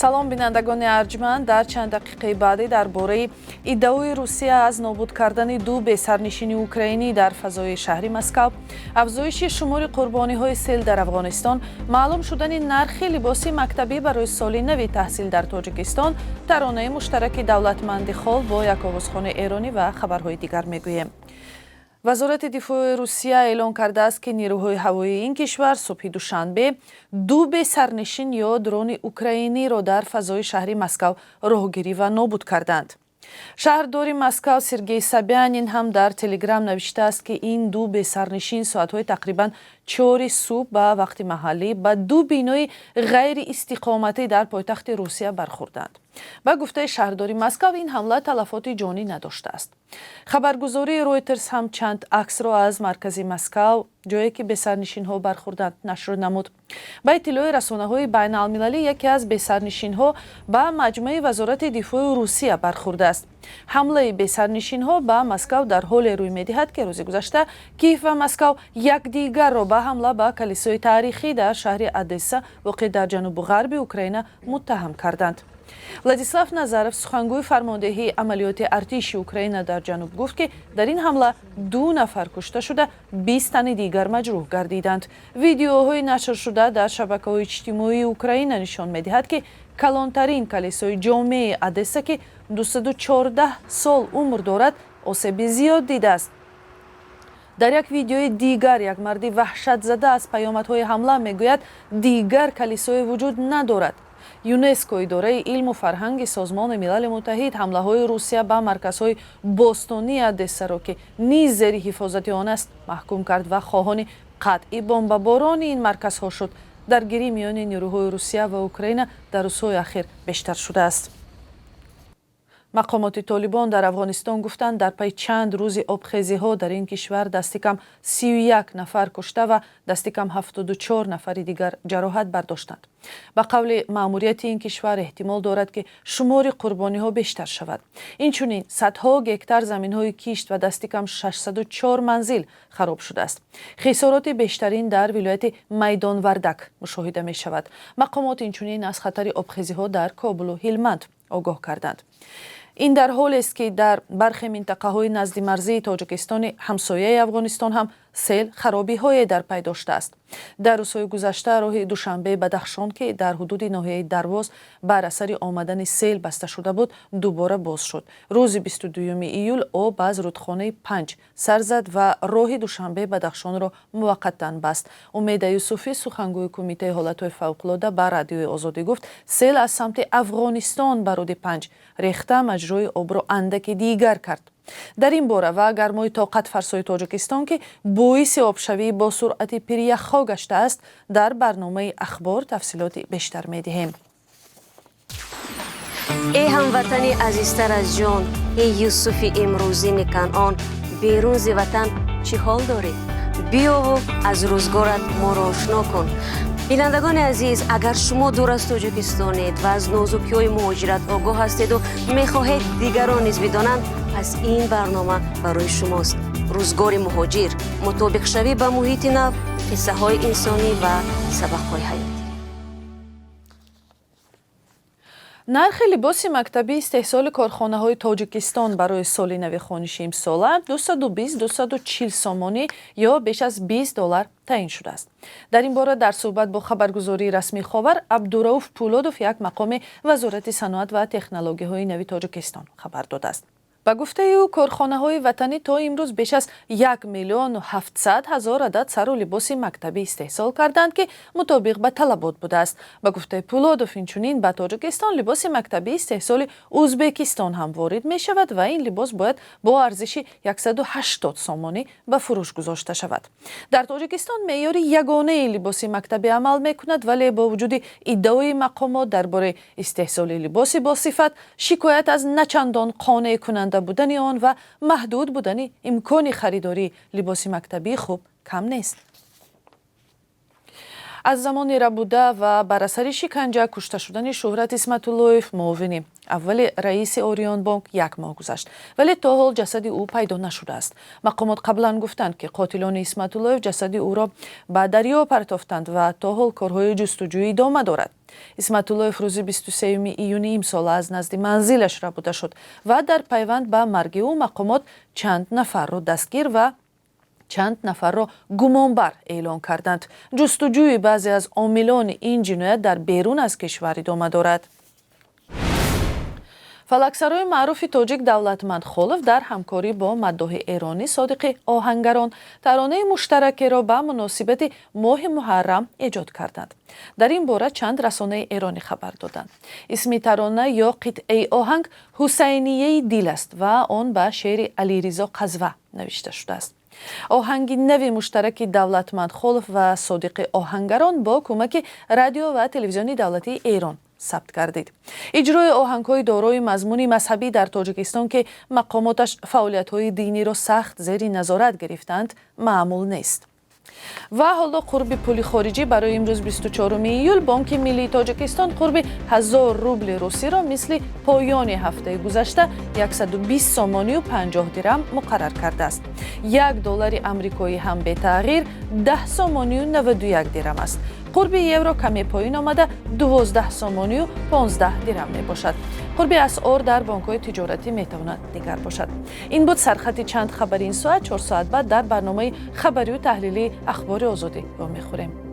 салом бинандагони арҷманд, дар чанд дақиқаи баъдӣ дар бораи иддаои Русия аз нобуд кардани ду бесарнишини украинӣ дар фазои шаҳри Москав, афзоиши шумори қурбониҳои сел дар Афғонистон, маълум шудани нархи либоси мактабӣ барои соли нави таҳсил дар Тоҷикистон, таронаи муштараки давлатманди хол бо як овозхони эронӣ ва хабарҳои дигар мегӯем. вазорати дифои Русия эълон кардааст, ки нирӯҳои ҳавоии ин кишвар субҳи душанбе ду бесарнишин ё дрони украиниро дар фазои шаҳри Москав роҳгирӣ ва нобуд карданд. шаҳрдори Москав Сергей Собянин ҳам дар Телеграм навиштааст, ки ин ду бесарнишин соатҳои тақрибан 4 субҳ ба вақти маҳаллӣ ба ду бинои ғайриистиқоматӣ дар пойтахти Русия бархӯрданд. ба гуфтаи шаҳрдори Москав, ин ҳамла талафоти ҷонӣ надоштааст. хабаргузории Reuters ҳам чанд аксро аз маркази Москав, ҷое ки бесарнишинҳо бархӯрданд, нашр намуд. ба иттилои расонаҳои байналмилалӣ, яке аз бесарнишинҳо ба маҷмӯи вазорати дифои Русия бархӯрдааст. ҳамлаи бесарнишинҳо ба Москав дар ҳоле рӯй медиҳад, ки рӯзи гузашта Киев ва Москав якдигарро ба ҳамла ба калисои таърихӣ дар шаҳри Одесса воқеъ дар ҷанубу ғарби Украина муттаҳам карданд. Владислав Назаров, сухангӯи фармондеҳии амалиёти артиши Украина дар ҷануб, гуфт, ки дар ин ҳамла 2 нафар кушта шуда, 20 тани дигар маҷрӯҳ гардиданд. видеоҳои нашр шуда дар шабакаҳои иҷтимоии Украина нишон медиҳад, ки калонтарин калисои ҷомеи Одесса, ки 214 сол умр дорад, осеби зиёд дидааст. дар як видеои дигар як марди ваҳшатзада аз паёмадҳои ҳамла мегӯяд, дигар калисое вуҷуд надорад. ЮНЕСКО, идораи илму фарҳанги Созмони Милали Муттаҳид, ҳамлаҳои Русия ба марказҳои бостонии Одессаро, ки низ зери ҳифозати он аст, маҳкум кард ва хоҳони қатъи бомбаборони ин марказҳо шуд. даргирӣ миёни нирӯҳои Русия ва Украина дар рӯзҳои ахир бештар шудааст. мақомоти Толибон дар Афғонистон гуфтанд, дар пайи чанд рӯзи обхезиҳо дар ин кишвар дасти кам 31 нафар кушта ва дасти кам 74 нафари дигар ҷароҳат бардоштанд. ба қавли маъмурияти ин кишвар, эҳтимол дорад, ки шумори қурбониҳо бештар шавад. инчунин садҳо гектар заминҳои кишт ва дасти кам 604 манзил хароб шудааст. хисороти бештарин дар вилояти Майдонвардак мушоҳида мешавад. мақомот инчунин аз хатари обхезиҳо дар Кобулу Ҳилманд огоҳ карданд. ин дар ҳолест, ки дар бархе минтақаҳои назди марзии Тоҷикистони ҳамсояи Афғонистон ҳам сел харобиҳое дар пай доштааст. дар рӯзҳои гузашта роҳи Душанбе Бадахшон, ки дар ҳудуди ноҳияи Дарвоз бар асари омадани сел баста шуда буд, дубора боз шуд. рӯзи 22 июл об аз рудхонаи 5 сар зад ва роҳи Душанбе Бадахшонро муваққатан баст. Умеда Юсуфӣ, сухангӯи кумитаи ҳолатҳои фавқулода ба Радиои Озодӣ гуфт, сел аз самти Афғонистон ба руди 5 рехта маҷрои обро андаки дигар кард. дар ин бора ва гармои тоқатфарсои Тоҷикистон, ки боиси обшавии бо суръати пиряхҳо гаштааст, дар барномаи ахбор тафсилоти бештар медиҳем. эй ҳамватани азизтар аз ҷон, эй Юсуфи имрӯзини Канъон, берун зи ватан чӣ ҳол доред? биёву аз рӯзгорат моро ошно кун. бинандагони азиз, агар шумо дур аз Тоҷикистонед ва аз нозукиҳои муҳоҷират огоҳ ҳастеду мехоҳед дигарон низ бидонанд, пас ин барнома барои шумост. рӯзгори муҳоҷир, мутобиқшавӣ ба муҳити нав, қиссаҳои инсонӣ ва сабақҳои ҳаётӣ. нархи либоси мактабӣ истеҳсоли корхонаҳои Тоҷикистон барои соли нави хониши имсола 220-240 сомонӣ ё беш аз $20 таъин шудааст. дар ин бора дар суҳбат бо хабаргузории расмии Ховар, Абдурауф Пӯлодов, як мақоми вазорати саноат ва технологияҳои нави Тоҷикистон хабар додааст. ба гуфтаи ӯ, корхонаҳои ватанӣ то имрӯз беш аз 1,700,000 адад сару либоси мактабӣ истеҳсол карданд, ки мутобиқ ба талабот будааст. ба гуфтаи Пӯлодов, инчунин ба Тоҷикистон либоси мактабӣ истеҳсоли Узбекистон ҳам ворид мешавад ва ин либос бояд бо арзиши 180 сомонӣ ба фурӯш гузошта шавад. дар Тоҷикистон меъёри ягонаи либоси мактабӣ амал мекунад, вале бо вуҷуди иддаои мақомот дар бораи истеҳсоли либоси босифат, шикоят аз начандон қонеъ кунанда будани он ва маҳдуд будани имкони харидории либоси мактабии хуб кам нест. از زمان ربوده و بر اثر شکنجه کشته شدن شهرت اسمت‌اللهیف معاونی اول رئیس اوریون بانک 1 ماه گذشت، ولی تا حال جسد او پیدا نشده است. مقامات قبلا گفتند که قاتلان اسمت‌اللهیف جسد او را به دریا پرتافتند و تا حال کارهای جستجویی ادامه دارد. اسمت‌اللهیف روز 23 ایون امسال از نزد منزلش ربوده شد و در پیوند به مرگ او مقامات چند نفر را دستگیر و چند نفر را گمانبر اعلام کردند. جستجوی بعضی از عاملان این جنایت در بیرون از کشور ادامه دارد. فلکسرای معروف تاجیک دولتمند خولف در همکاری با مداح ایرانی صادق آهنگران ترانه مشترکی را به مناسبت ماه محرم ایجاد کردند. در این باره چند رسانه ایرانی خبر دادند. اسم ترانه یا قطعه آهنگ حسینیه دیل است و آن به شعر علیرضا قزوه نوشته شده است. آهنگ نوی مشترک دولتمند خولف و صادق آهنگران با کمک رادیو و تلویزیون دولتی ایران ثبت گردید. اجرای آهنگ‌های دارای مضمون مذهبی در تاجیکستان که مقاماتش فعالیت‌های دینی را سخت زیر نظارت گرفتند معمول نیست. و حالا قرب پول خارجی برای امروز 24 ایول بانک ملی تاجیکستان قرب 1000 روبل روسی را مثل پایان هفته گذشته 120 سومانی و 50 درم مقرر کرده است. $1 آمریکایی هم به تغییر 10 سومانی و 91 درم است. قرب یورو کمی پایین آمده 12 سومانی و 15 درم می باشد. قرب اسعار در بانک‌های تجارتی می تواند دیگر باشد. این بود سرخط چند خبری این ساعت. 4 ساعت بعد در برنامه خبری و تحلیلی اخبار آزادی با می‌خوریم.